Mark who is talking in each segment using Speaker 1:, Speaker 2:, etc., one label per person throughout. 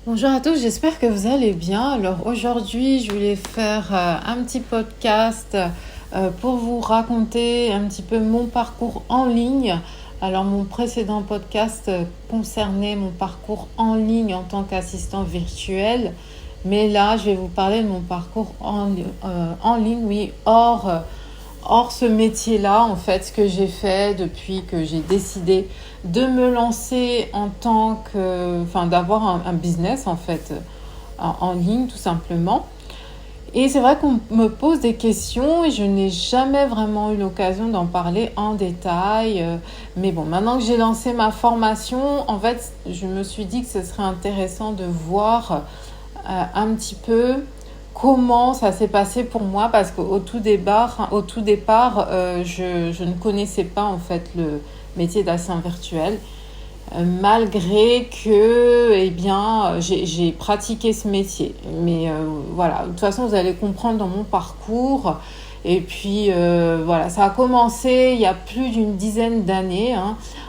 Speaker 1: Bonjour à tous, j'espère que vous allez bien. Alors aujourd'hui, je voulais faire un petit podcast pour vous raconter un petit peu mon parcours en ligne. Alors mon précédent podcast concernait mon parcours en ligne en tant qu'assistant virtuel. Mais là, je vais vous parler de mon parcours en ligne, oui, hors ce métier-là, en fait, ce que j'ai fait depuis que j'ai décidé de me lancer d'avoir un business, en fait, en ligne, tout simplement. Et c'est vrai qu'on me pose des questions et je n'ai jamais vraiment eu l'occasion d'en parler en détail. Mais bon, maintenant que j'ai lancé ma formation, en fait, je me suis dit que ce serait intéressant de voir un petit peu comment ça s'est passé pour moi, parce qu'au tout départ, je ne connaissais pas en fait le métier d'assistant virtuel, malgré que j'ai pratiqué ce métier. Mais voilà, de toute façon vous allez comprendre dans mon parcours. Et puis voilà, ça a commencé il y a plus d'une dizaine d'années,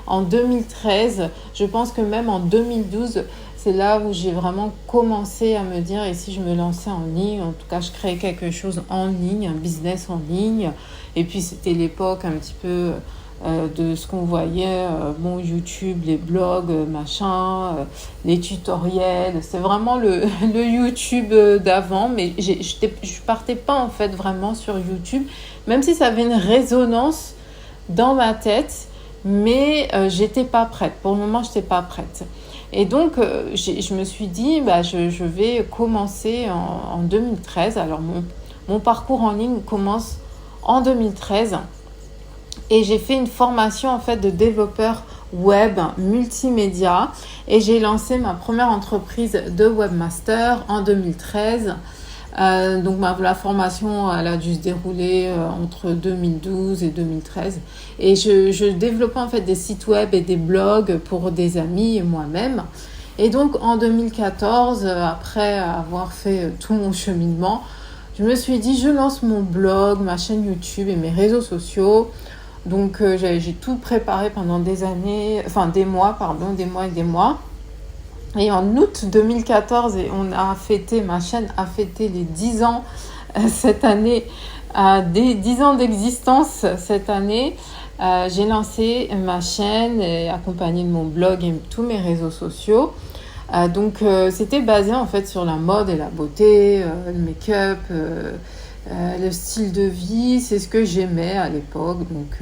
Speaker 1: en 2013. Je pense que même en 2012, c'est là où j'ai vraiment commencé à me dire, et si je me lançais en ligne, en tout cas je créais quelque chose en ligne, un business en ligne. Et puis c'était l'époque un petit peu de ce qu'on voyait, YouTube, les blogs, les tutoriels. C'est vraiment le YouTube d'avant, mais je partais pas en fait vraiment sur YouTube, même si ça avait une résonance dans ma tête, mais j'étais pas prête. Pour le moment, j'étais pas prête. Et donc, je me suis dit, je vais commencer en 2013. Alors, mon parcours en ligne commence en 2013. Et j'ai fait une formation en fait de développeur web multimédia. Et j'ai lancé ma première entreprise de webmaster en 2013. Donc la formation elle a dû se dérouler entre 2012 et 2013 et je développais en fait des sites web et des blogs pour des amis et moi-même. Et donc en 2014, après avoir fait tout mon cheminement, je me suis dit je lance mon blog, ma chaîne YouTube et mes réseaux sociaux. Donc j'ai tout préparé pendant des mois et des mois. Et en août 2014, ma chaîne a fêté les 10 ans cette année, des 10 ans d'existence cette année. J'ai lancé ma chaîne accompagnée de mon blog et tous mes réseaux sociaux. Donc c'était basé en fait sur la mode et la beauté, le make-up, le style de vie. C'est ce que j'aimais à l'époque. Donc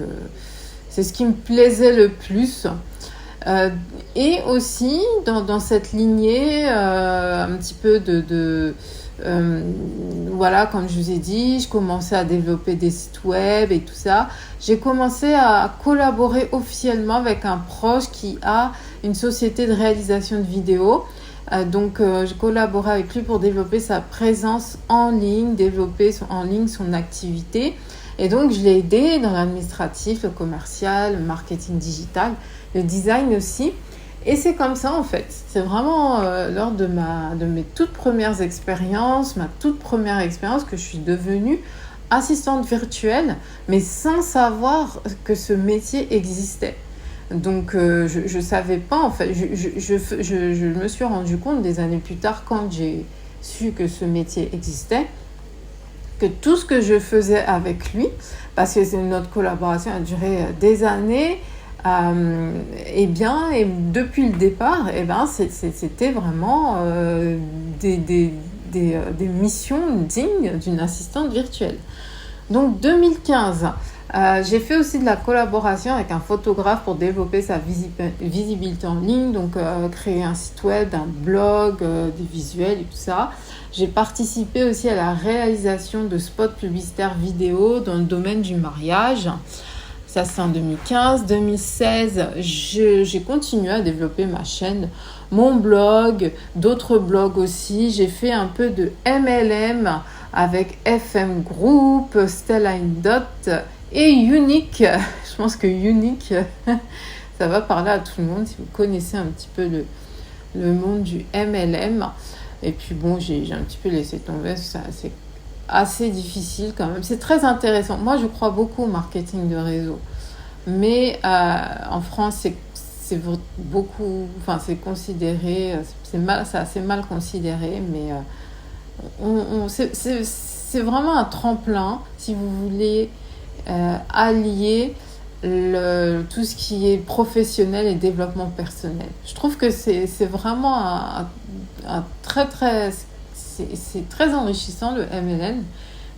Speaker 1: c'est ce qui me plaisait le plus. Et aussi dans cette lignée un petit peu comme je vous ai dit, je commençais à développer des sites web et tout ça. J'ai commencé à collaborer officiellement avec un proche qui a une société de réalisation de vidéos. Je collaborais avec lui pour développer sa présence en ligne, développer en ligne son activité. Et donc, je l'ai aidé dans l'administratif, le commercial, le marketing digital, le design aussi. Et c'est comme ça, en fait. C'est vraiment lors de mes toutes premières expériences, ma toute première expérience que je suis devenue assistante virtuelle, mais sans savoir que ce métier existait. Donc, je ne savais pas, en fait. Je me suis rendu compte des années plus tard, quand j'ai su que ce métier existait, que tout ce que je faisais avec lui, parce que notre collaboration a duré des années, et depuis le départ, c'était vraiment des missions dignes d'une assistante virtuelle. Donc 2015, j'ai fait aussi de la collaboration avec un photographe pour développer sa visibilité en ligne, donc créer un site web, un blog, des visuels et tout ça. J'ai participé aussi à la réalisation de spots publicitaires vidéo dans le domaine du mariage. Ça, c'est en 2015. 2016, j'ai continué à développer ma chaîne, mon blog, d'autres blogs aussi. J'ai fait un peu de MLM avec FM Group, Stella Dot et Unique. Je pense que Unique, ça va parler à tout le monde si vous connaissez un petit peu le monde du MLM. Et puis bon, j'ai un petit peu laissé tomber, ça, c'est assez difficile quand même. C'est très intéressant. Moi, je crois beaucoup au marketing de réseau. Mais en France, beaucoup, enfin c'est considéré, c'est assez mal considéré, mais c'est vraiment un tremplin si vous voulez allier tout ce qui est professionnel et développement personnel. Je trouve que c'est vraiment un c'est très enrichissant le MLM,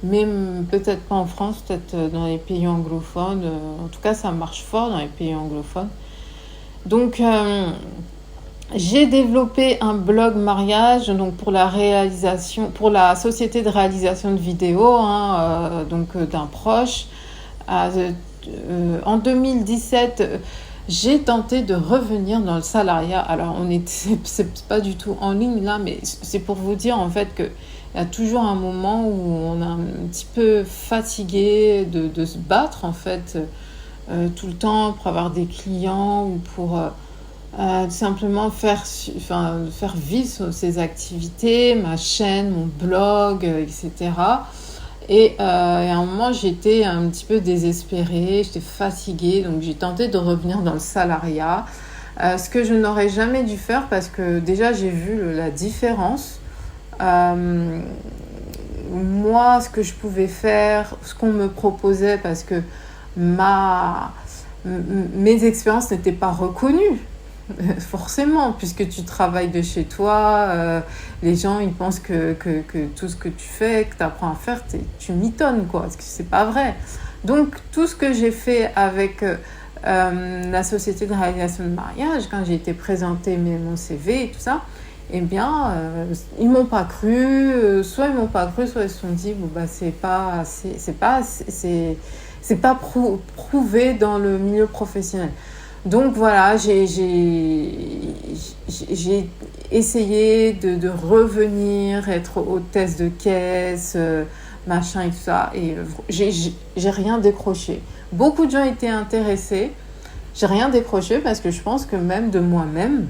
Speaker 1: mais peut-être pas en France, peut-être dans les pays anglophones. En tout cas, ça marche fort dans les pays anglophones. Donc, j'ai développé un blog mariage donc pour la société de réalisation de vidéos, d'un proche. En 2017, j'ai tenté de revenir dans le salariat. Alors, c'est pas du tout en ligne là, mais c'est pour vous dire en fait que il y a toujours un moment où on est un petit peu fatigué de se battre en fait tout le temps pour avoir des clients ou pour simplement faire vivre ses activités, ma chaîne, mon blog, etc. Et à un moment, j'étais un petit peu désespérée, j'étais fatiguée, donc j'ai tenté de revenir dans le salariat. Ce que je n'aurais jamais dû faire parce que déjà, j'ai vu la différence. Moi, ce que je pouvais faire, ce qu'on me proposait, parce que mes expériences n'étaient pas reconnues. Forcément, puisque tu travailles de chez toi, les gens ils pensent que tout ce que tu fais, que tu apprends à faire, tu mitonnes quoi, parce que c'est pas vrai. Donc tout ce que j'ai fait avec la société de réalisation de mariage, quand j'ai été présenter mon CV et tout ça, eh bien ils m'ont pas cru, soit ils m'ont pas cru, soit ils se sont dit bon bah c'est pas prouvé dans le milieu professionnel. Donc voilà, j'ai essayé de revenir, être hôtesse de caisse, machin et tout ça, et j'ai rien décroché. Beaucoup de gens étaient intéressés, j'ai rien décroché parce que je pense que même de moi-même,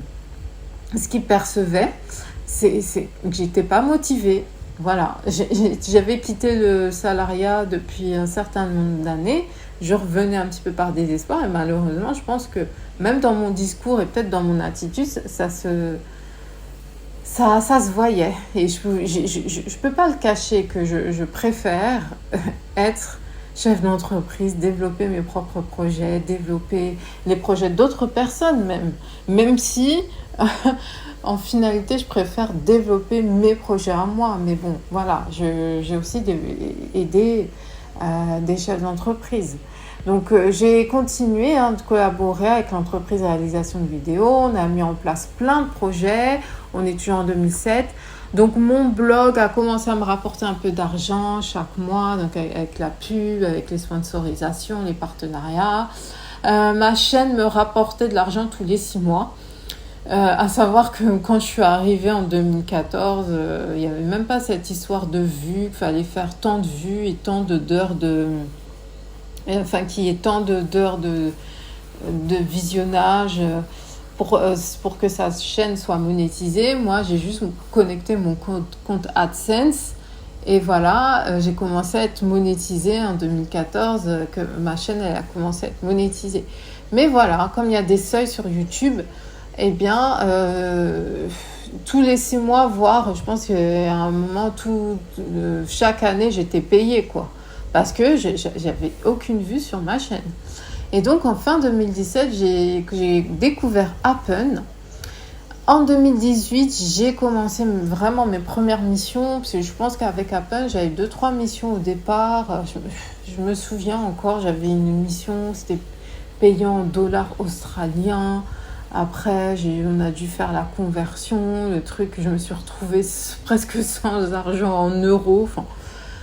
Speaker 1: ce qu'ils percevaient, c'est que j'étais pas motivée. Voilà, j'avais quitté le salariat depuis un certain nombre d'années. Je revenais un petit peu par désespoir et malheureusement, je pense que même dans mon discours et peut-être dans mon attitude, ça se voyait. Et je peux pas le cacher que je préfère être chef d'entreprise, développer mes propres projets, développer les projets d'autres personnes même si en finalité, je préfère développer mes projets à moi. Mais bon, voilà, j'ai aussi aidé des chefs d'entreprise. Donc, j'ai continué de collaborer avec l'entreprise de réalisation de vidéos. On a mis en place plein de projets. On est toujours en 2007. Donc, mon blog a commencé à me rapporter un peu d'argent chaque mois, donc avec la pub, avec les sponsorisations, les partenariats. Ma chaîne me rapportait de l'argent tous les 6 mois. À savoir que quand je suis arrivée en 2014, il n'y avait même pas cette histoire de vues, qu'il fallait faire tant de vues et tant d'heures qu'il y ait tant d'heures de visionnage pour que sa chaîne soit monétisée. Moi, j'ai juste connecté mon compte AdSense et voilà, j'ai commencé à être monétisée en 2014, que ma chaîne elle a commencé à être monétisée. Mais voilà, comme il y a des seuils sur YouTube, eh bien, tous les 6 mois, voire, je pense qu'à un moment, chaque année, j'étais payée, quoi. Parce que j'avais aucune vue sur ma chaîne. Et donc, en fin 2017, j'ai découvert Appen. En 2018, j'ai commencé vraiment mes premières missions, parce que je pense qu'avec Appen, j'avais 2-3 missions au départ. Je me souviens encore, j'avais une mission, c'était payant en dollars australiens. Après, on a dû faire la conversion, le truc, je me suis retrouvée presque sans argent en euros. Enfin,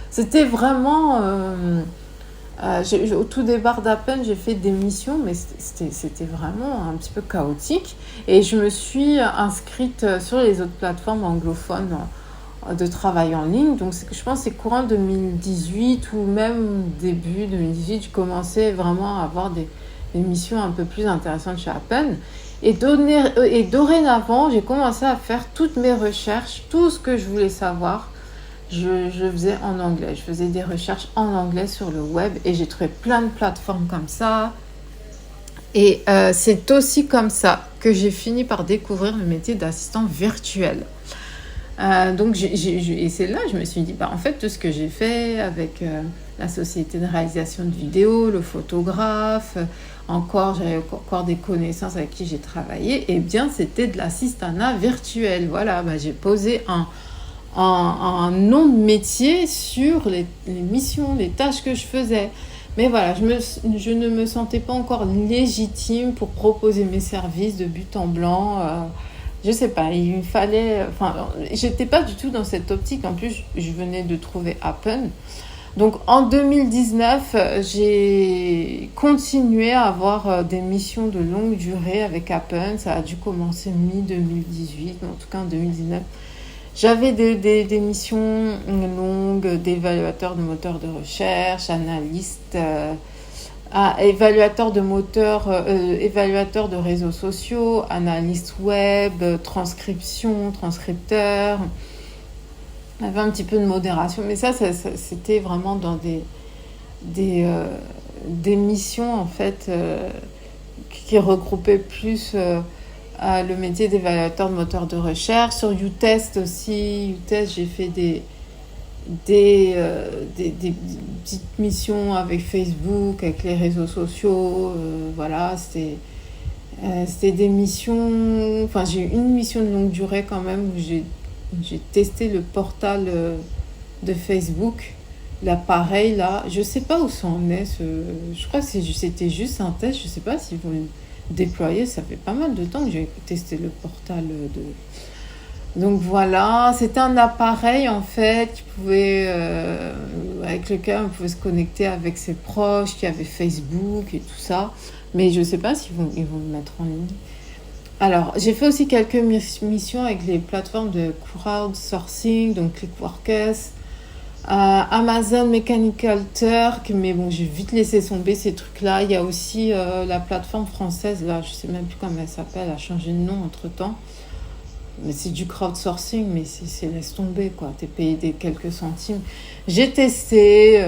Speaker 1: c'était vraiment... au tout départ d'Appen, j'ai fait des missions, mais c'était vraiment un petit peu chaotique. Et je me suis inscrite sur les autres plateformes anglophones de travail en ligne. Donc, je pense que c'est courant 2018 ou même début 2018, je commençais vraiment à avoir des missions un peu plus intéressantes chez Appen. Et dorénavant, j'ai commencé à faire toutes mes recherches, tout ce que je voulais savoir, je faisais en anglais. Je faisais des recherches en anglais sur le web et j'ai trouvé plein de plateformes comme ça. Et c'est aussi comme ça que j'ai fini par découvrir le métier d'assistant virtuel. Donc, et c'est là que je me suis dit, en fait, tout ce que j'ai fait avec la société de réalisation de vidéos, le photographe, j'avais encore des connaissances avec qui j'ai travaillé, et bien, c'était de l'assistanat virtuel. Voilà, j'ai posé un nom de métier sur les missions, les tâches que je faisais. Mais voilà, je ne me sentais pas encore légitime pour proposer mes services de but en blanc. Je sais pas, il me fallait... j'étais pas du tout dans cette optique. En plus, je venais de trouver Appen. Donc, en 2019, j'ai continué à avoir des missions de longue durée avec Appen. Ça a dû commencer mi-2018, mais en tout cas en 2019. J'avais des missions longues d'évaluateur de moteurs de recherche, analyste, évaluateur de moteurs, évaluateur de réseaux sociaux, analyste web, transcripteur. Il y avait un petit peu de modération, mais ça c'était vraiment dans des missions en fait qui regroupaient plus le métier d'évaluateur de moteur de recherche. Sur Utest aussi, j'ai fait des petites missions avec Facebook, avec les réseaux sociaux. Voilà, c'était des missions... Enfin, j'ai eu une mission de longue durée quand même où j'ai testé le portal de Facebook. L'appareil là, je sais pas où ça en est. Je crois que c'était juste un test. Je sais pas s'ils vont le déployer. Ça fait pas mal de temps que j'ai testé le portal Donc voilà, c'était un appareil en fait avec lequel on pouvait se connecter avec ses proches, qui avait Facebook et tout ça. Mais je sais pas s'ils vont le mettre en ligne. Alors, j'ai fait aussi quelques missions avec les plateformes de crowdsourcing, donc Clickworkers, Amazon Mechanical Turk, mais bon, j'ai vite laissé tomber ces trucs-là. Il y a aussi la plateforme française, là, je sais même plus comment elle s'appelle, elle a changé de nom entre-temps. Mais c'est du crowdsourcing, mais c'est laisse tomber, quoi. T'es payé quelques centimes. J'ai testé,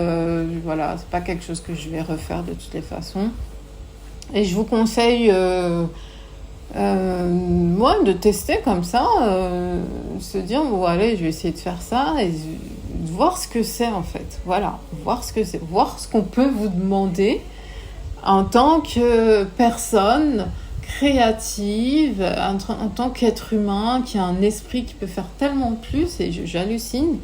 Speaker 1: voilà, c'est pas quelque chose que je vais refaire de toutes les façons. Et je vous conseille... moi, de tester comme ça, se dire, bon, allez, je vais essayer de faire ça et voir ce que c'est en fait. Voilà, voir ce que c'est, voir ce qu'on peut vous demander en tant que personne créative, en tant qu'être humain qui a un esprit qui peut faire tellement plus, et j'hallucine.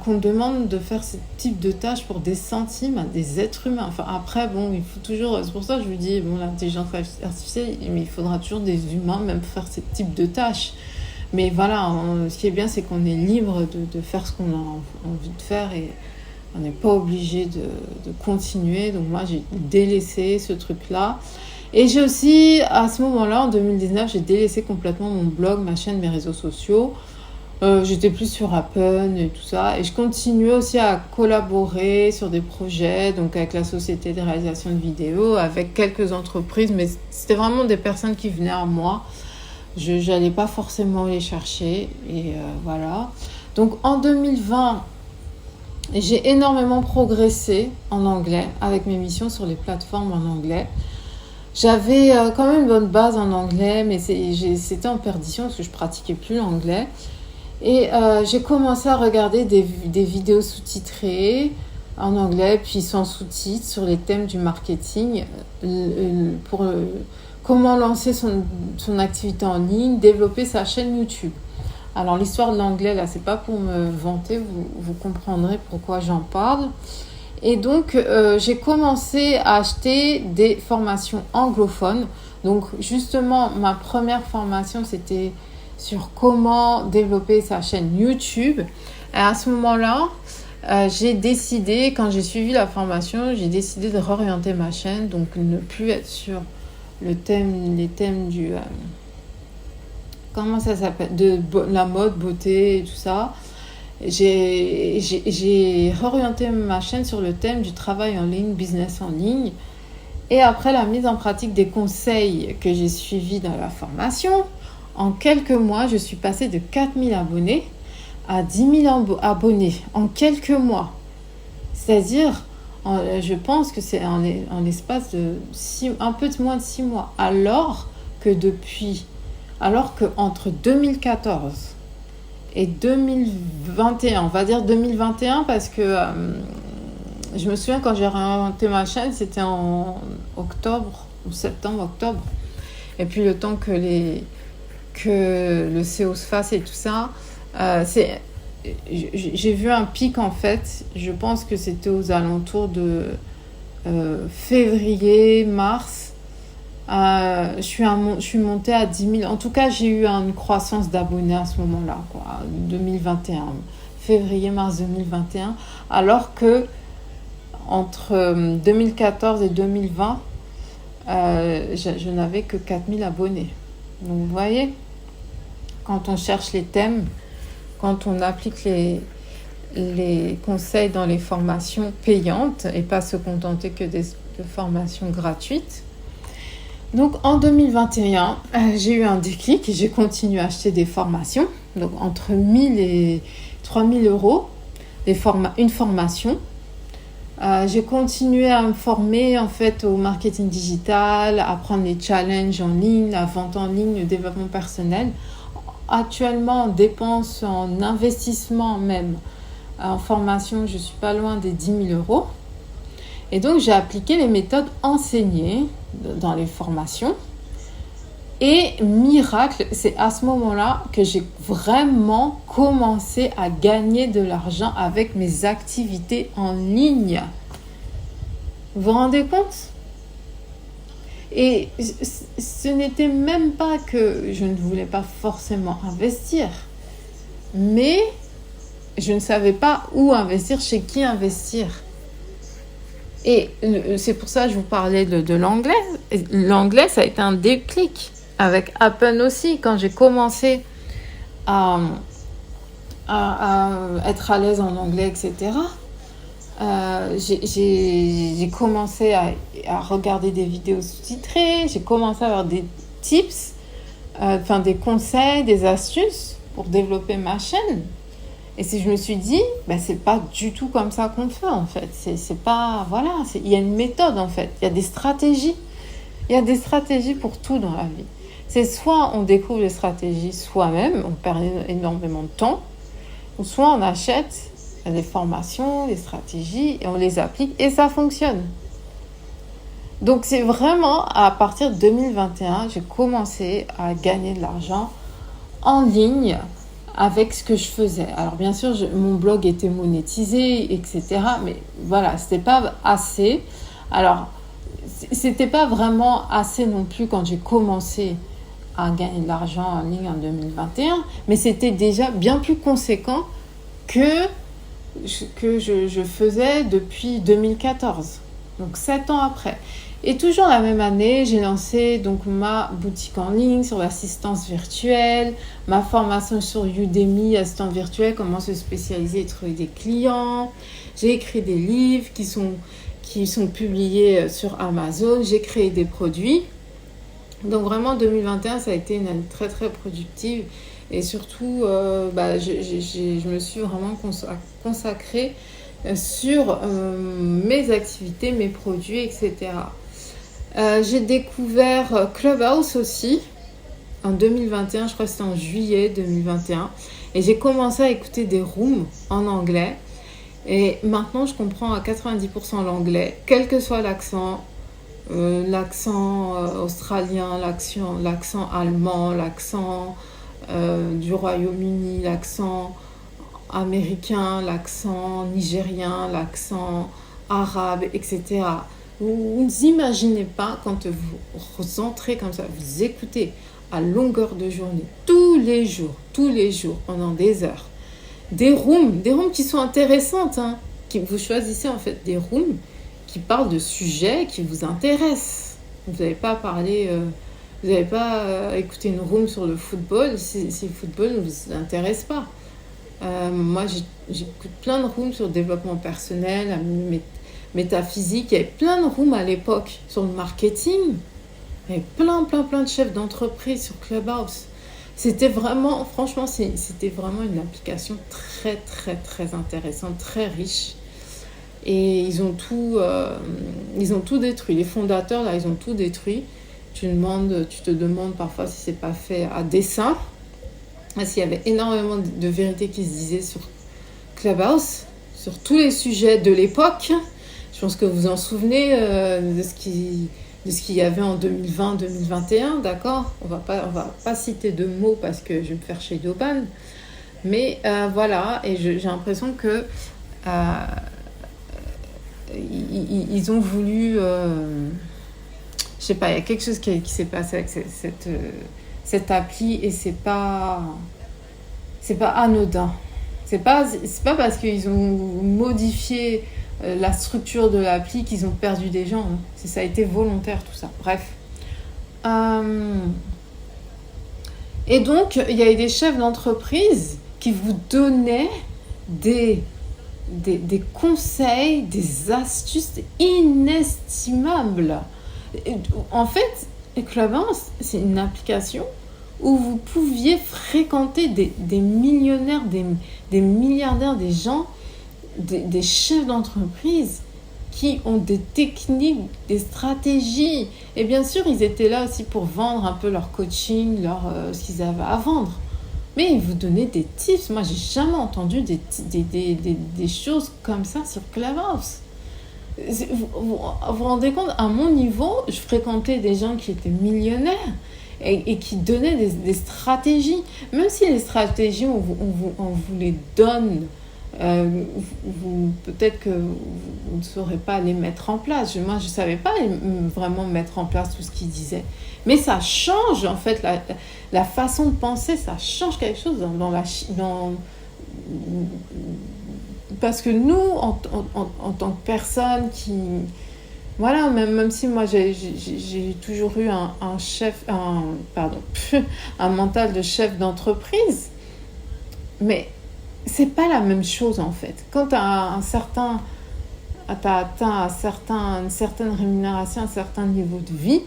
Speaker 1: Qu'on demande de faire ce type de tâches pour des centimes à des êtres humains. Enfin, après, bon, il faut toujours... C'est pour ça que je vous dis, bon, l'intelligence artificielle, mais il faudra toujours des humains même pour faire ce type de tâches. Mais voilà, ce qui est bien, c'est qu'on est libre de faire ce qu'on a envie de faire et on n'est pas obligé de continuer. Donc moi, j'ai délaissé ce truc-là. Et j'ai aussi, à ce moment-là, en 2019, j'ai délaissé complètement mon blog, ma chaîne, mes réseaux sociaux. J'étais plus sur Appen et tout ça, et je continuais aussi à collaborer sur des projets, donc avec la société de réalisation de vidéos, avec quelques entreprises, mais c'était vraiment des personnes qui venaient à moi. Je n'allais pas forcément les chercher, et voilà. Donc en 2020, j'ai énormément progressé en anglais avec mes missions sur les plateformes en anglais. J'avais quand même une bonne base en anglais, mais c'était en perdition parce que je pratiquais plus l'anglais. Et j'ai commencé à regarder des vidéos sous-titrées en anglais, puis sans sous-titres, sur les thèmes du marketing, pour comment lancer son activité en ligne, développer sa chaîne YouTube. Alors l'histoire de l'anglais, là, c'est pas pour me vanter, vous comprendrez pourquoi j'en parle. Et donc, j'ai commencé à acheter des formations anglophones. Donc justement, ma première formation, c'était sur comment développer sa chaîne YouTube. Et à ce moment-là, j'ai décidé, quand j'ai suivi la formation, j'ai décidé de réorienter ma chaîne, donc ne plus être sur les thèmes du... comment ça s'appelle, de la mode, beauté et tout ça. J'ai réorienté ma chaîne sur le thème du travail en ligne, business en ligne. Et après la mise en pratique des conseils que j'ai suivis dans la formation, en quelques mois, je suis passée de 4000 abonnés à 10 000 abonnés en quelques mois. C'est-à-dire, Je pense que c'est en l'espace de un peu moins de 6 mois. Alors que entre 2014 et 2021, on va dire 2021 parce que je me souviens quand j'ai réinventé ma chaîne, c'était en octobre ou septembre, octobre. Et puis le temps que le SEO se fasse et tout ça, j'ai vu un pic en fait. Je pense que c'était aux alentours de février, mars. Je suis montée à 10 000. En tout cas, j'ai eu une croissance d'abonnés à ce moment-là, quoi, 2021, février, mars 2021. Alors que entre 2014 et 2020, je n'avais que 4000 abonnés. Donc vous voyez, quand on cherche les thèmes, quand on applique les conseils dans les formations payantes et pas se contenter que de formations gratuites. Donc en 2021, j'ai eu un déclic et j'ai continué à acheter des formations. Donc entre 1000 et 3000 euros, une formation. J'ai continué à me former en fait au marketing digital, à prendre les challenges en ligne, la vente en ligne, le développement personnel. Actuellement, en dépenses, en investissement même, en formation, je suis pas loin des 10 000 euros. Et donc, j'ai appliqué les méthodes enseignées dans les formations. Et miracle, c'est à ce moment-là que j'ai vraiment commencé à gagner de l'argent avec mes activités en ligne. Vous vous rendez compte ? Et ce n'était même pas que je ne voulais pas forcément investir, mais je ne savais pas où investir, chez qui investir. Et c'est pour ça que je vous parlais de l'anglais. L'anglais, ça a été un déclic. Avec Appen aussi, quand j'ai commencé à être à l'aise en anglais, etc., j'ai commencé à regarder des vidéos sous-titrées, j'ai commencé à avoir des tips, des conseils, des astuces pour développer ma chaîne. Et si je me suis dit, c'est pas du tout comme ça qu'on fait en fait. C'est pas, voilà, il y a une méthode en fait, il y a des stratégies. Il y a des stratégies pour tout dans la vie. C'est soit on découvre les stratégies soi-même, on perd énormément de temps, ou soit on achète des formations, des stratégies, et on les applique, et ça fonctionne. Donc c'est vraiment à partir de 2021, j'ai commencé à gagner de l'argent en ligne avec ce que je faisais. Alors bien sûr, mon blog était monétisé, etc. Mais voilà, c'était pas assez. Alors, c'était pas vraiment assez non plus quand j'ai commencé à gagner de l'argent en ligne en 2021, mais c'était déjà bien plus conséquent que je faisais depuis 2014, donc 7 ans après. Et toujours la même année, j'ai lancé donc ma boutique en ligne sur l'assistance virtuelle, ma formation sur Udemy, assistante virtuelle, comment se spécialiser et trouver des clients. J'ai écrit des livres qui sont publiés sur Amazon. J'ai créé des produits. Donc vraiment 2021, ça a été une année très très productive. Et surtout, je me suis vraiment consacrée sur mes activités, mes produits, etc. J'ai découvert Clubhouse aussi en 2021, je crois que c'était en juillet 2021. Et j'ai commencé à écouter des rooms en anglais. Et maintenant, je comprends à 90% l'anglais, quel que soit l'accent. L'accent australien, l'accent allemand, l'accent du Royaume-Uni, l'accent américain, l'accent nigérien, l'accent arabe, etc. Vous n'imaginez pas quand vous entrez comme ça, vous écoutez à longueur de journée, tous les jours, pendant des heures. Des rooms qui sont intéressantes, vous choisissez en fait des rooms qui parlent de sujets qui vous intéressent. Vous n'allez pas écouter une room sur le football si le football ne vous intéresse pas. Moi, j'écoute plein de rooms sur le développement personnel, métaphysique. Il y avait plein de rooms à l'époque sur le marketing. Il y avait plein de chefs d'entreprise sur Clubhouse. C'était vraiment une application très, très, très intéressante, très riche. Et ils ont tout détruit. Les fondateurs, là, ils ont tout détruit. Tu te demandes parfois si c'est pas fait à dessein. Parce qu'il y avait énormément de vérités qui se disaient sur Clubhouse, sur tous les sujets de l'époque. Je pense que vous vous en souvenez de ce qu'il y avait en 2020-2021, d'accord ? On va pas citer de mots parce que je vais me faire shadow ban. Mais voilà, et j'ai l'impression que ils ont voulu... je sais pas, il y a quelque chose qui s'est passé avec cette appli et c'est pas anodin. C'est pas parce qu'ils ont modifié la structure de l'appli qu'ils ont perdu des gens. Hein. Ça a été volontaire tout ça. Bref. Et donc, il y avait des chefs d'entreprise qui vous donnaient des conseils, des astuces inestimables. En fait, Clubhouse, c'est une application où vous pouviez fréquenter des millionnaires, des milliardaires, des gens, des chefs d'entreprise qui ont des techniques, des stratégies. Et bien sûr, ils étaient là aussi pour vendre un peu leur coaching, ce qu'ils avaient à vendre. Mais ils vous donnaient des tips. Moi, j'ai jamais entendu des choses comme ça sur Clubhouse. Vous vous rendez compte, à mon niveau, je fréquentais des gens qui étaient millionnaires et qui donnaient des stratégies. Même si les stratégies, on vous les donne, peut-être que vous ne saurez pas les mettre en place. Moi, je ne savais pas vraiment mettre en place tout ce qu'ils disaient. Mais ça change, en fait, la façon de penser, ça change quelque chose parce que nous, en tant que personne qui... Voilà, même si moi, j'ai toujours eu un mental de chef d'entreprise, mais c'est pas la même chose, en fait. Quand tu as atteint une certaine rémunération, un certain niveau de vie,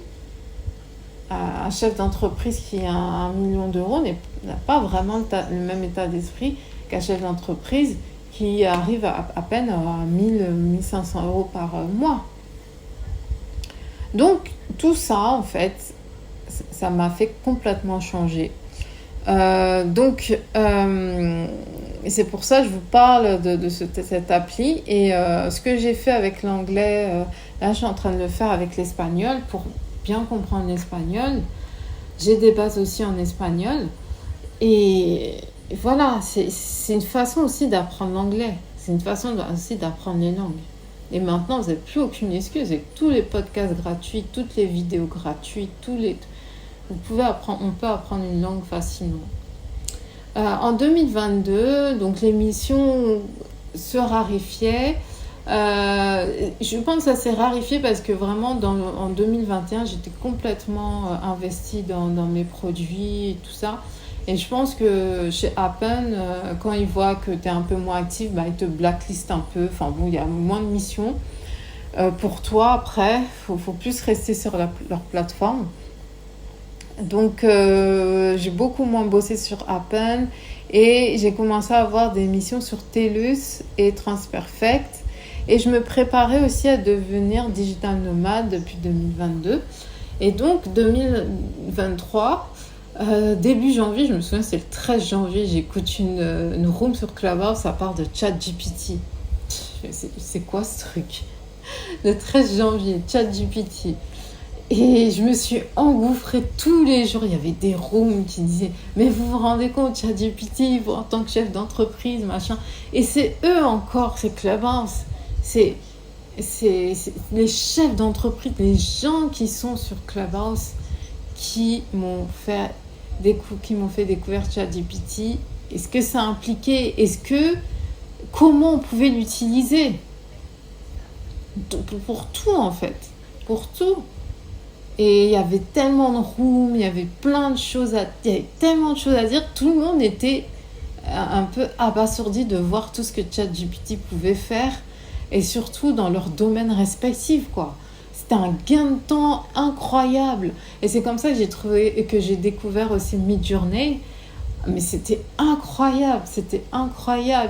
Speaker 1: un chef d'entreprise qui a 1 million d'euros n'a pas vraiment le même état d'esprit qu'un chef d'entreprise qui arrive à peine à 1 500 euros par mois. Donc, tout ça, en fait, ça m'a fait complètement changer. C'est pour ça que je vous parle de cette appli. Et ce que j'ai fait avec l'anglais, là, je suis en train de le faire avec l'espagnol pour bien comprendre l'espagnol. J'ai des bases aussi en espagnol. Et voilà, c'est une façon aussi d'apprendre l'anglais. C'est une façon aussi d'apprendre les langues. Et maintenant, vous n'avez plus aucune excuse. Avec tous les podcasts gratuits, toutes les vidéos gratuites, on peut apprendre une langue facilement. En 2022, donc l'émission se raréfiait. Je pense que ça s'est rarifié parce que vraiment, en 2021, j'étais complètement investie dans mes produits et tout ça. Et je pense que chez Appen, quand ils voient que tu es un peu moins active, ils te blacklistent un peu. Enfin bon, il y a moins de missions. Pour toi, après, il faut plus rester sur leur plateforme. Donc, j'ai beaucoup moins bossé sur Appen et j'ai commencé à avoir des missions sur TELUS et Transperfect. Et je me préparais aussi à devenir digital nomade depuis 2022. Et donc, 2023... début janvier, je me souviens, c'est le 13 janvier, j'écoute une room sur Clubhouse, ça part de ChatGPT. C'est quoi ce truc ? Le 13 janvier, ChatGPT. Et je me suis engouffrée tous les jours. Il y avait des rooms qui disaient « Mais vous vous rendez compte, ChatGPT, vous en tant que chef d'entreprise, machin. » Et c'est eux encore, c'est Clubhouse. C'est les chefs d'entreprise, les gens qui sont sur Clubhouse qui m'ont fait découvrir ChatGPT. Est-ce que ça impliquait, comment on pouvait l'utiliser pour tout, en fait, pour tout. Et il y avait tellement de rooms, il y avait tellement de choses à dire, tout le monde était un peu abasourdi de voir tout ce que ChatGPT pouvait faire, et surtout dans leur domaine respectif, quoi. C'était un gain de temps incroyable. Et c'est comme ça que j'ai découvert aussi Midjourney. Mais c'était incroyable.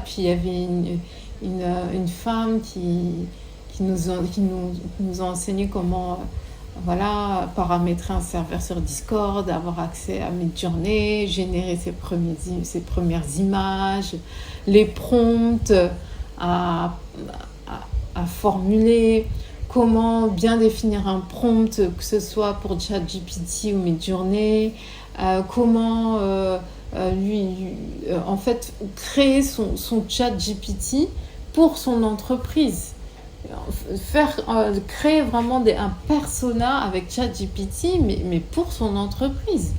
Speaker 1: Puis il y avait une femme qui nous a enseigné comment voilà, paramétrer un serveur sur Discord, avoir accès à Midjourney, générer ses premières images, les prompts à, à formuler, comment bien définir un prompt, que ce soit pour ChatGPT ou Midjourney, comment en fait créer son ChatGPT pour son entreprise. Créer vraiment un persona avec ChatGPT, mais pour son entreprise.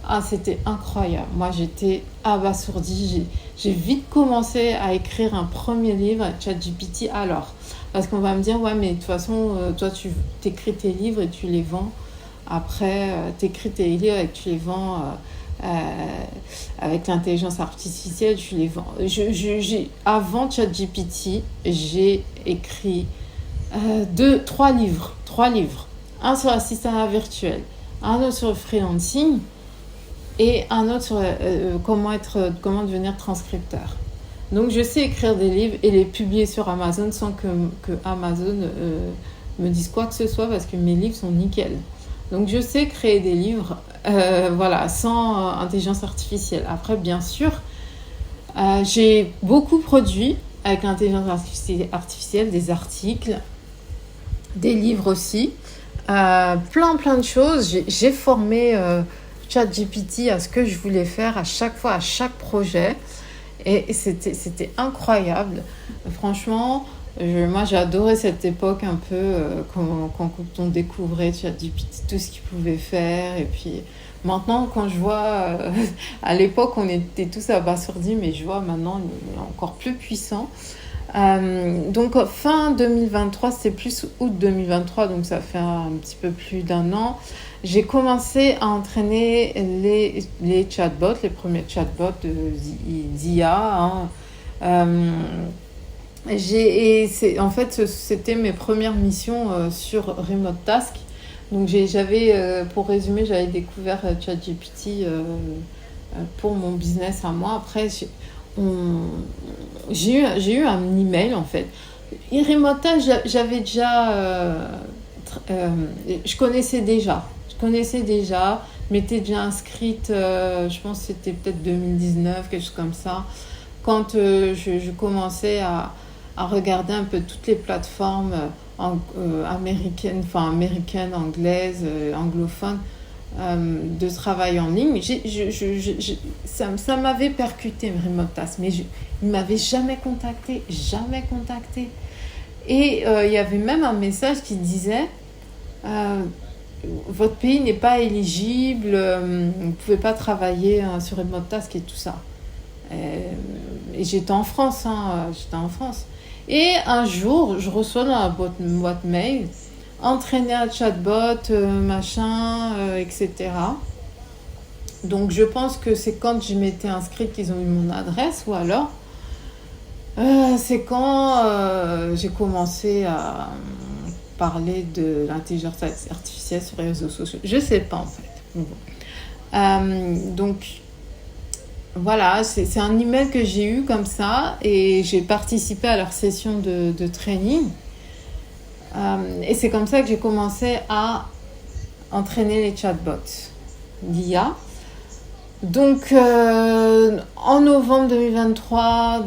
Speaker 1: Ah, c'était incroyable. Moi, j'étais abasourdie. J'ai vite commencé à écrire un premier livre avec ChatGPT. Alors, parce qu'on va me dire, ouais, mais de toute façon, toi, tu écris tes livres et tu les vends. Après, tu écris tes livres et tu les vends avec l'intelligence artificielle, tu les vends. Avant ChatGPT, j'ai écrit trois livres. Un sur l'assistanat virtuel, un autre sur le freelancing et un autre sur comment devenir transcripteur. Donc je sais écrire des livres et les publier sur Amazon sans que Amazon me dise quoi que ce soit parce que mes livres sont nickel. Donc je sais créer des livres voilà, sans intelligence artificielle. Après, bien sûr, j'ai beaucoup produit avec l'intelligence artificielle des articles, des livres aussi, plein de choses. J'ai formé ChatGPT à ce que je voulais faire à chaque fois, à chaque projet. Et c'était incroyable. Franchement, moi j'ai adoré cette époque un peu quand on découvrait ChatGPT, tout ce qu'il pouvait faire. Et puis maintenant, quand je vois, à l'époque on était tous abasourdis, mais je vois maintenant il est encore plus puissant. Donc fin 2023, c'était plus août 2023, donc ça fait un petit peu plus d'un an. J'ai commencé à entraîner les chatbots, les premiers chatbots d'IA. En fait, c'était mes premières missions sur Remote Task. Donc pour résumer, j'avais découvert ChatGPT pour mon business à moi. Après, j'ai eu un email en fait. Remote Task, j'avais déjà, je connaissais déjà. Je m'étais déjà inscrite, je pense que c'était peut-être 2019, quelque chose comme ça, quand je commençais à regarder un peu toutes les plateformes américaines, anglaises, anglophones, de travail en ligne. Ça m'avait percuté, Remote Task, mais il ne m'avait jamais contacté. Et il y avait même un message qui disait... votre pays n'est pas éligible, vous ne pouvez pas travailler sur Remote Task et tout ça. Et j'étais en France. Et un jour, je reçois dans la boîte mail, entraîner un chatbot, etc. Donc je pense que c'est quand je m'étais inscrite qu'ils ont eu mon adresse, ou alors c'est quand j'ai commencé à parler de l'intelligence artificielle sur les réseaux sociaux. Je sais pas en fait. Donc voilà, c'est un email que j'ai eu comme ça et j'ai participé à leur session de training. Et c'est comme ça que j'ai commencé à entraîner les chatbots d'IA. Donc en novembre 2023,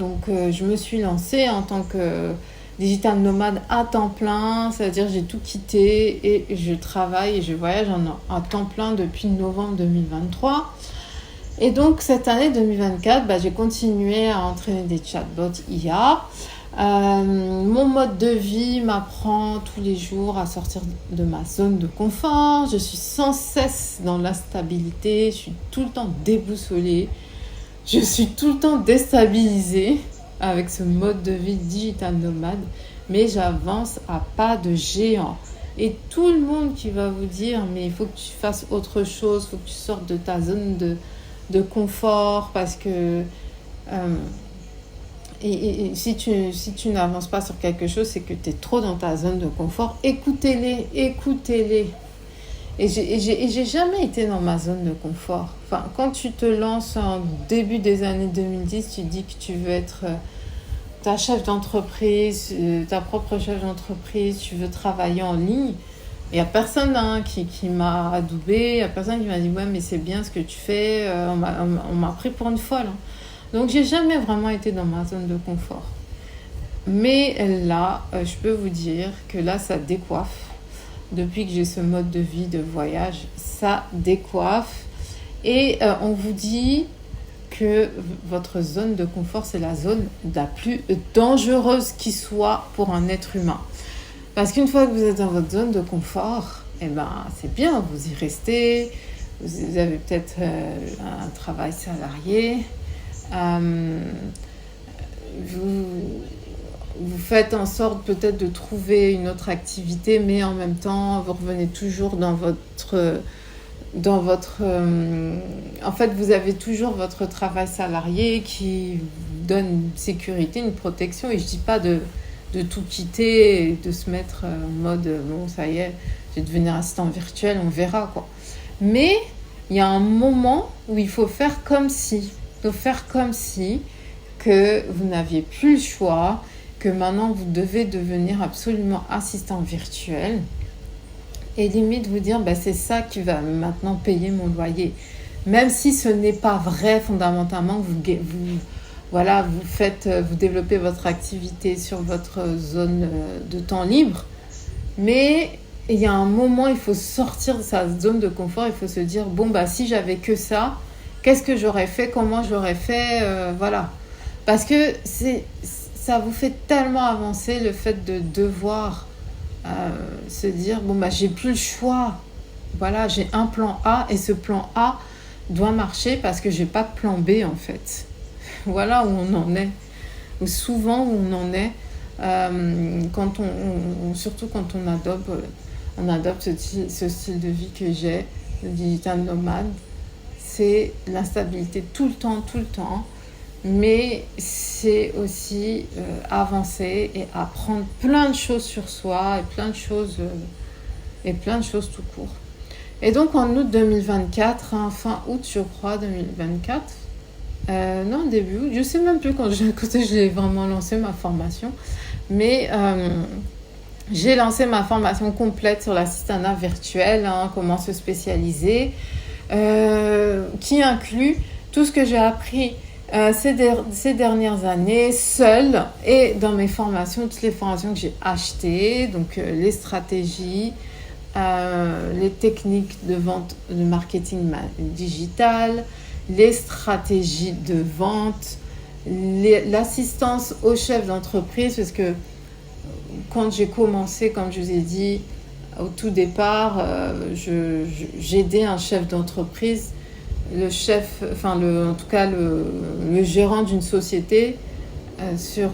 Speaker 1: je me suis lancée en tant que digital nomade à temps plein, c'est-à-dire j'ai tout quitté et je travaille et je voyage à temps plein depuis novembre 2023. Et donc cette année 2024, j'ai continué à entraîner des chatbots IA. Mon mode de vie m'apprend tous les jours à sortir de ma zone de confort. Je suis sans cesse dans l'instabilité, je suis tout le temps déboussolée, je suis tout le temps déstabilisée avec ce mode de vie digital nomade, mais j'avance à pas de géant. Et tout le monde qui va vous dire mais il faut que tu fasses autre chose, il faut que tu sortes de ta zone de confort, parce que et si tu n'avances pas sur quelque chose, c'est que tu es trop dans ta zone de confort. Écoutez-les. Et j'ai jamais été dans ma zone de confort. Enfin, quand tu te lances en début des années 2010, tu dis que tu veux être ta chef d'entreprise, ta propre chef d'entreprise, tu veux travailler en ligne, il n'y a personne qui m'a adoubé, il n'y a personne qui m'a dit ouais mais c'est bien ce que tu fais, on m'a pris pour une folle. Donc j'ai jamais vraiment été dans ma zone de confort. Mais là, je peux vous dire que là ça décoiffe. Depuis que j'ai ce mode de vie de voyage, ça décoiffe. Et on vous dit que votre zone de confort, c'est la zone la plus dangereuse qui soit pour un être humain. Parce qu'une fois que vous êtes dans votre zone de confort, eh ben, c'est bien, vous y restez, vous avez peut-être un travail salarié, vous faites en sorte peut-être de trouver une autre activité, mais en même temps, vous revenez toujours dans votre en fait, vous avez toujours votre travail salarié qui vous donne une sécurité, une protection. Et je dis pas de tout quitter et de se mettre en mode bon, ça y est, je vais devenir assistant virtuel, on verra quoi. Mais il y a un moment où il faut faire comme si. Il faut faire comme si que vous n'aviez plus le choix, que maintenant vous devez devenir absolument assistant virtuel. Et limite vous dire, c'est ça qui va maintenant payer mon loyer. Même si ce n'est pas vrai fondamentalement, vous développez votre activité sur votre zone de temps libre. Mais il y a un moment, il faut sortir de sa zone de confort, il faut se dire, si j'avais que ça, qu'est-ce que j'aurais fait, comment j'aurais fait, voilà. Parce que ça vous fait tellement avancer le fait de devoir se dire j'ai plus le choix, voilà, j'ai un plan A et ce plan A doit marcher parce que j'ai pas de plan B en fait. Voilà où on en est, ou souvent où on en est quand surtout quand on adopte ce style de vie que j'ai, le digital nomade. C'est l'instabilité tout le temps. Mais c'est aussi avancer et apprendre plein de choses sur soi et plein de choses tout court. Et donc en août 2024, fin août je crois 2024, début août, je sais même plus quand j'ai vraiment lancé ma formation, mais j'ai lancé ma formation complète sur l'assistanat virtuel, comment se spécialiser, qui inclut tout ce que j'ai appris ces dernières années, seule, et dans mes formations, toutes les formations que j'ai achetées, donc les stratégies, les techniques de vente, de marketing digital, les stratégies de vente, l'assistance aux chefs d'entreprise, parce que quand j'ai commencé, comme je vous ai dit au tout départ, j'aidais un chef d'entreprise, le gérant d'une société sur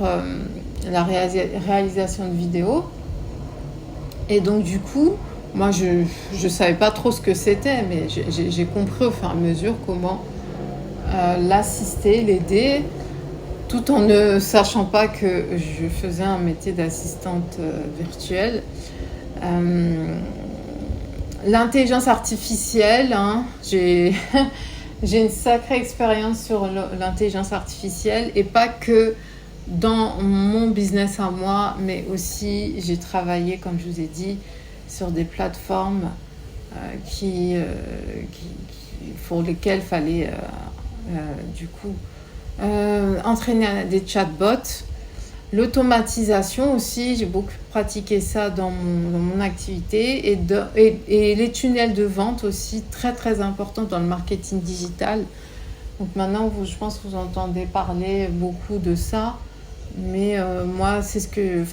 Speaker 1: la réalisation de vidéos. Et donc du coup, moi je savais pas trop ce que c'était, mais j'ai compris au fur et à mesure comment l'assister, l'aider, tout en ne sachant pas que je faisais un métier d'assistante virtuelle. L'intelligence artificielle, j'ai une sacrée expérience sur l'intelligence artificielle, et pas que dans mon business à moi, mais aussi j'ai travaillé, comme je vous ai dit, sur des plateformes pour lesquelles il fallait entraîner des chatbots. L'automatisation aussi, j'ai beaucoup pratiqué ça dans mon activité, et les tunnels de vente aussi, très très important dans le marketing digital. Donc maintenant, je pense que vous entendez parler beaucoup de ça, mais moi, c'est ce que,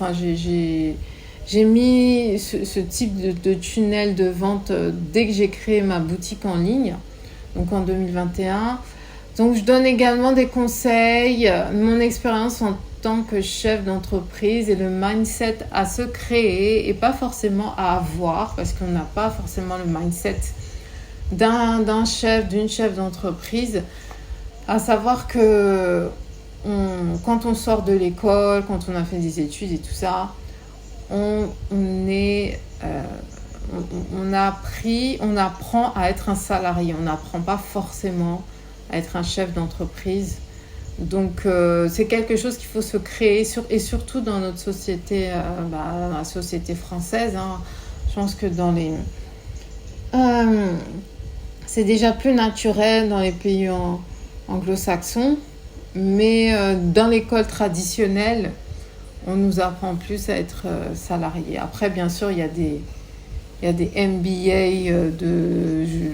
Speaker 1: j'ai mis ce type de tunnel de vente dès que j'ai créé ma boutique en ligne, donc en 2021. Donc je donne également des conseils, mon expérience en tant que chef d'entreprise et le mindset à se créer et pas forcément à avoir, parce qu'on n'a pas forcément le mindset d'une chef d'entreprise. À savoir que quand on sort de l'école, quand on a fait des études et tout ça, on apprend à être un salarié. On n'apprend pas forcément à être un chef d'entreprise. Donc, c'est quelque chose qu'il faut se créer, et surtout dans notre société, la société française. Hein. Je pense que c'est déjà plus naturel dans les pays anglo-saxons, mais dans l'école traditionnelle, on nous apprend plus à être salarié. Après, bien sûr, il y a des MBA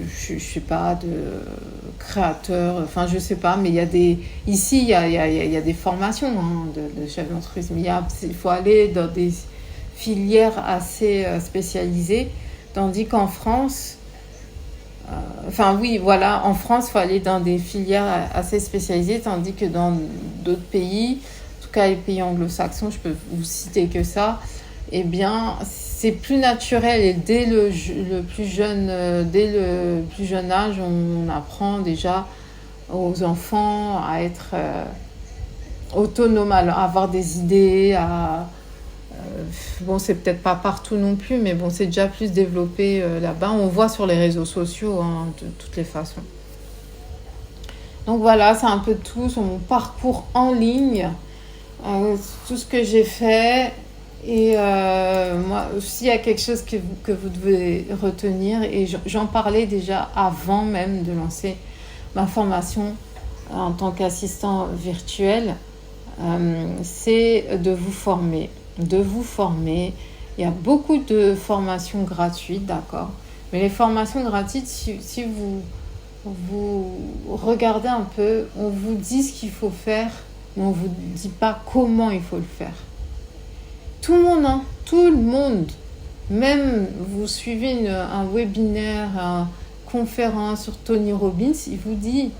Speaker 1: je sais pas, de créateurs, enfin, je sais pas, mais ici, il y a des formations hein, de chef d'entreprise, mais il faut aller dans des filières assez spécialisées, tandis qu'en France, en France, il faut aller dans des filières assez spécialisées, tandis que dans d'autres pays, en tout cas les pays anglo-saxons, je peux vous citer que ça, eh bien, c'est plus naturel et dès le plus jeune âge, on apprend déjà aux enfants à être autonomes, à avoir des idées, bon, c'est peut-être pas partout non plus, mais bon, c'est déjà plus développé là-bas. On voit sur les réseaux sociaux, hein, de toutes les façons. Donc voilà, c'est un peu tout sur mon parcours en ligne, tout ce que j'ai fait. Et moi, s'il y a quelque chose que vous devez retenir, et j'en parlais déjà avant même de lancer ma formation en tant qu'assistant virtuel, c'est de vous former. De vous former. Il y a beaucoup de formations gratuites, d'accord? Mais les formations gratuites, si vous regardez un peu, on vous dit ce qu'il faut faire, mais on ne vous dit pas comment il faut le faire. Tout le monde, hein, tout le monde, même vous suivez un webinaire, une conférence sur Tony Robbins, il vous dit,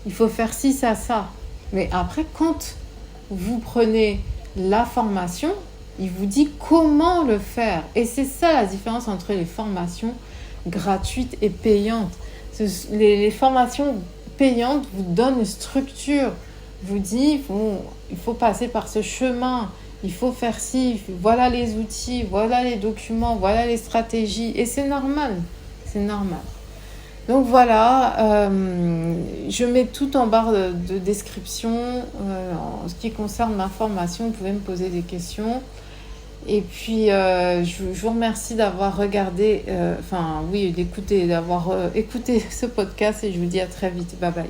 Speaker 1: il faut faire ci, ça. Mais après, quand vous prenez la formation, il vous dit comment le faire. Et c'est ça la différence entre les formations gratuites et payantes. Les formations payantes vous donnent une structure, vous dit il faut passer par ce chemin, il faut faire ci, voilà les outils, voilà les documents, voilà les stratégies. Et c'est normal, c'est normal. Donc voilà, je mets tout en barre de description. En ce qui concerne ma formation, vous pouvez me poser des questions. Et puis, je vous remercie d'avoir regardé, d'avoir écouté ce podcast et je vous dis à très vite. Bye bye.